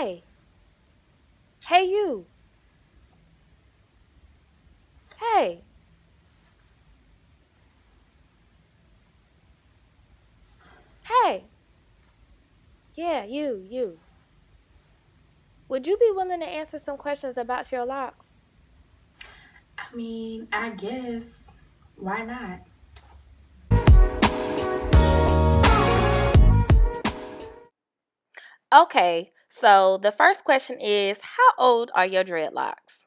Hey, hey you. Hey, hey. Yeah, you. Would you be willing to answer some questions about your locks? I mean, I guess. Why not? Okay, so the first question is how old are your dreadlocks?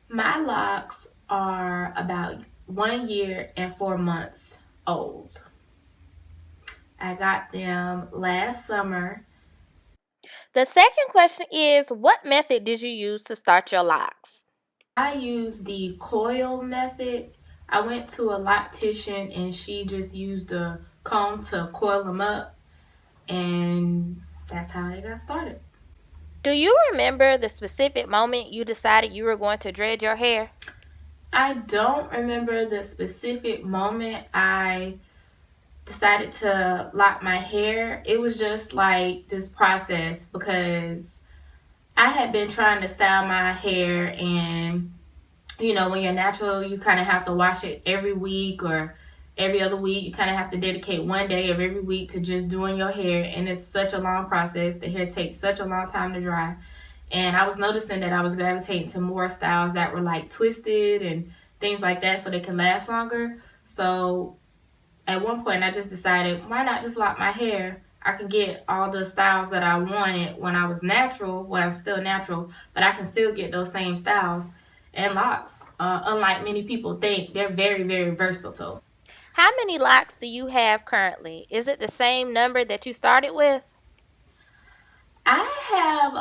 My locks are about 1 year and 4 months old. I got them last summer. The second question is what method did you use to start your locks? I used the coil method. I went to a loctician and she just used a comb to coil them up, and that's how they got started. Do you remember the specific moment you decided you were going to dread your hair? I don't remember the specific moment I decided to lock my hair. It was just like this process because I had been trying to style my hair, and when you're natural, you kind of have to wash it every week or every other week. You kind of have to dedicate one day of every week to just doing your hair, and it's such a long process. The hair takes such a long time to dry. And I was noticing that I was gravitating to more styles that were like twisted and things like that so they can last longer. So at one point I just decided, why not just lock my hair? I can get all the styles that I wanted when I was natural, when I'm still natural, but I can still get those same styles and locks. Unlike many people think, they're very, very versatile. How many locks do you have currently? Is it the same number that you started with? I have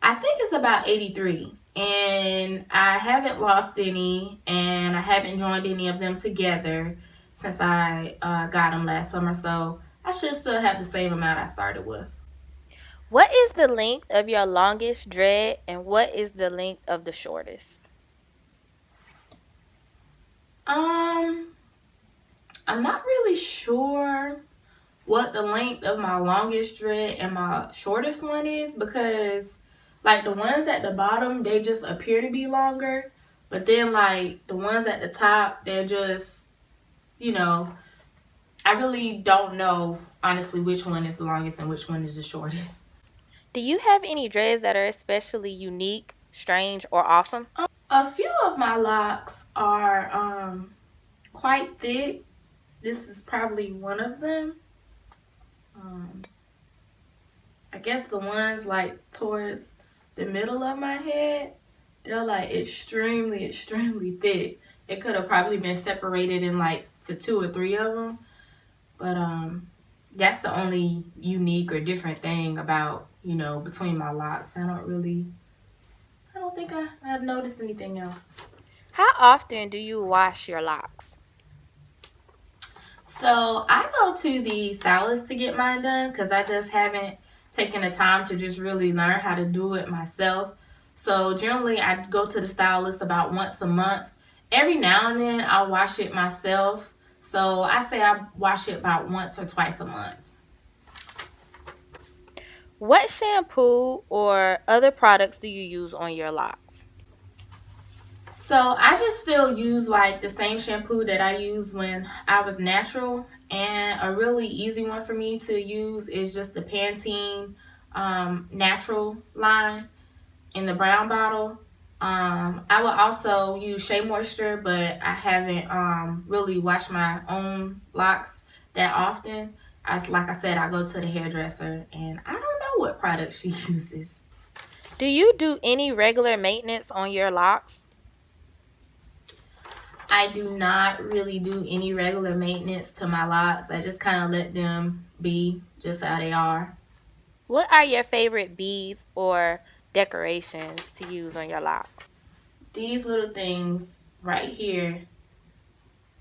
I think it's about 83. And I haven't lost any, and I haven't joined any of them together since I got them last summer. So I should still have the same amount I started with. What is the length of your longest dread and what is the length of the shortest? Um, I'm not really sure what the length of my longest dread and my shortest one is, because like the ones at the bottom, they just appear to be longer, but then like the ones at the top, they're just, you know, I really don't know honestly which one is the longest and which one is the shortest. Do you have any dreads that are especially unique, strange, or awesome? A few of my locks are quite thick. This is probably one of them. Um, I guess the ones like towards the middle of my head, they're like extremely, extremely thick. It could have probably been separated in like to two or three of them, but that's the only unique or different thing about between my locks. I don't think I have noticed anything else. How often do you wash your locks? So I go to the stylist to get mine done because I just haven't taken the time to just really learn how to do it myself. So generally, I go to the stylist about once a month. Every now and then, I'll wash it myself. So I say I wash it about once or twice a month. What shampoo or other products do you use on your locks? So I just still use like the same shampoo that I used when I was natural. And a really easy one for me to use is just the Pantene natural line in the brown bottle. I will also use Shea Moisture, but I haven't really washed my own locks that often. As like I said, I go to the hairdresser, and I don't know what product she uses. Do you do any regular maintenance on your locks? I do not really do any regular maintenance to my locks. I just kind of let them be just how they are. What are your favorite beads or decorations to use on your locks? These little things right here,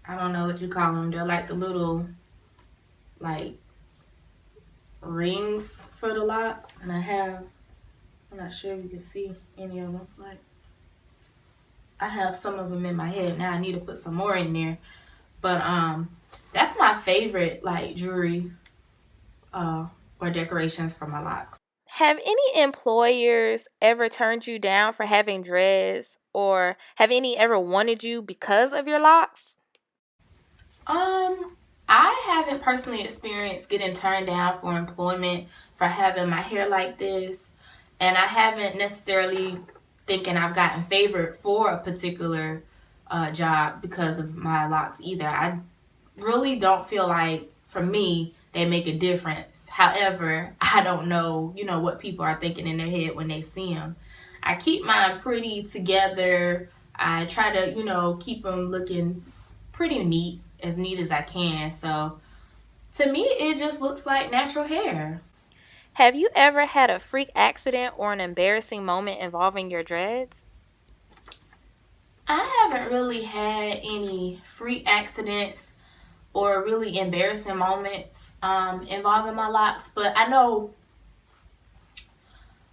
I don't know what you call them. They're like the little like rings for the locks, and I'm not sure if you can see any of them. Like I have some of them in my head now. I need to put some more in there, but that's my favorite like jewelry uh or decorations for my locks. Have any employers ever turned you down for having dreads, or have any ever wanted you because of your locks? Um, I haven't personally experienced getting turned down for employment for having my hair like this, and I haven't necessarily thinking I've gotten favored for a particular job because of my locks either. I really don't feel like for me they make a difference. However, I don't know, what people are thinking in their head when they see them. I keep mine pretty together. I try to, keep them looking pretty neat, as neat as I can. So to me, it just looks like natural hair. Have you ever had a freak accident or an embarrassing moment involving your dreads? I haven't really had any freak accidents or really embarrassing moments involving my locks, but I know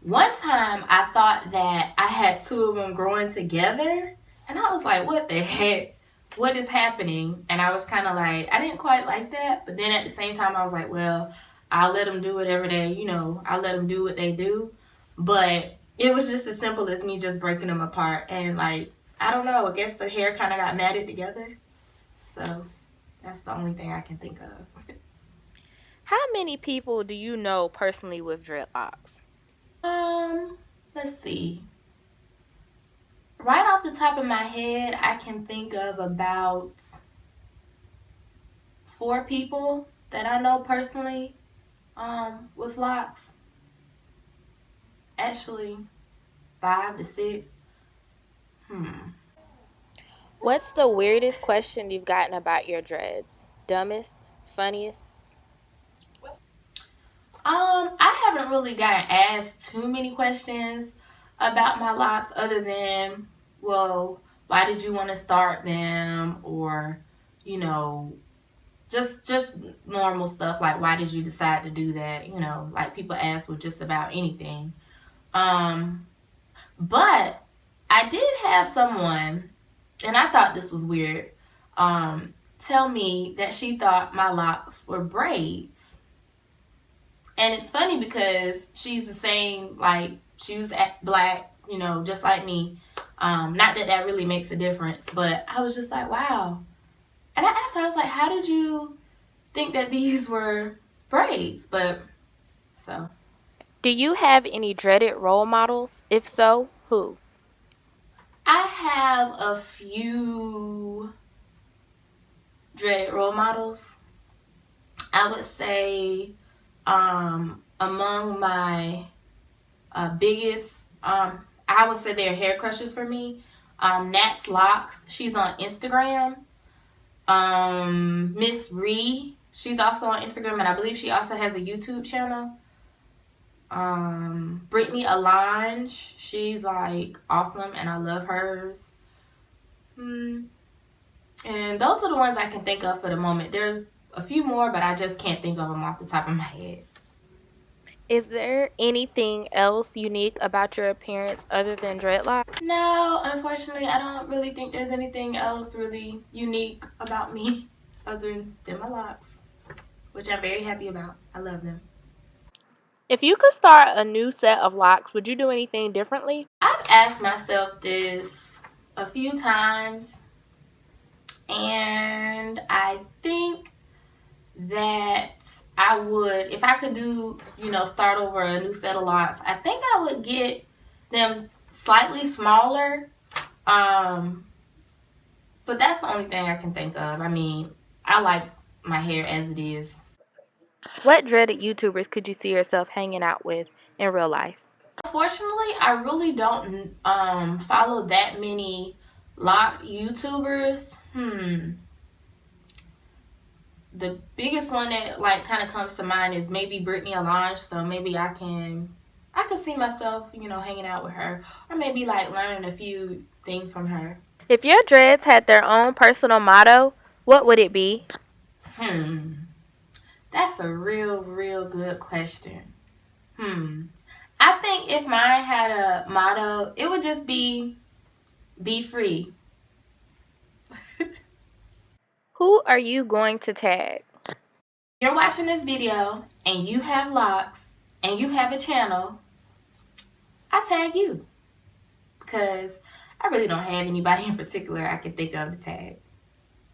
one time I thought that I had two of them growing together, and I was like, what the heck? What is happening? And I was kind of like, I didn't quite like that, but then at the same time, I was like, well, I'll let them do whatever I'll let them do what they do. But it was just as simple as me just breaking them apart. And like, I don't know, I guess the hair kind of got matted together. So that's the only thing I can think of. How many people do you know personally with dreadlocks? Let's see. Right off the top of my head, I can think of about 4 people that I know personally with locks. Actually, 5 to 6. Hmm. What's the weirdest question you've gotten about your dreads? Dumbest? Funniest? I haven't really gotten asked too many questions about my locks other than, well, why did you want to start them? Or, you know, just normal stuff like why did you decide to do that? Like people ask with just about anything. Um, but I did have someone, and I thought this was weird, tell me that she thought my locks were braids. And it's funny because she's the same, like, she was black, just like me. Not that that really makes a difference, but I was just like, wow. And I asked her, I was like, how did you think that these were braids? But so Do you have any dreaded role models? If so, who? I have a few dreaded role models. I would say among my biggest, I would say they're hair crushes for me. Nat's Locks, she's on Instagram. Miss Ree, she's also on Instagram, and I believe she also has a YouTube channel. Brittany Alange, she's like awesome, and I love hers. Hmm. And those are the ones I can think of for the moment. There's a few more, but I just can't think of them off the top of my head. Is there anything else unique about your appearance other than dreadlocks? No, unfortunately, I don't really think there's anything else really unique about me other than my locks, which I'm very happy about. I love them. If you could start a new set of locks, would you do anything differently? I've asked myself this a few times, and I think that I would, if I could do, start over a new set of locks, I think I would get them slightly smaller. Um, but that's the only thing I can think of. I mean, I like my hair as it is. What dreaded YouTubers could you see yourself hanging out with in real life? Unfortunately, I really don't follow that many locked YouTubers. The biggest one that like kind of comes to mind is maybe Brittany Alange. So maybe I could see myself, hanging out with her, or maybe like learning a few things from her. If your dreads had their own personal motto, what would it be? Hmm, that's a real good question. Hmm, I think if mine had a motto, it would just be free. Who are you going to tag? You're watching this video and you have locks and you have a channel, I tag you because I really don't have anybody in particular I can think of to tag.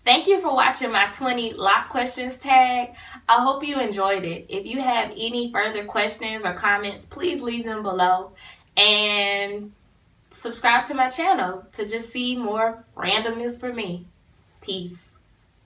Thank you for watching my 20 lock questions tag. I hope you enjoyed it. If you have any further questions or comments, please leave them below. And subscribe to my channel to just see more randomness for me. Peace.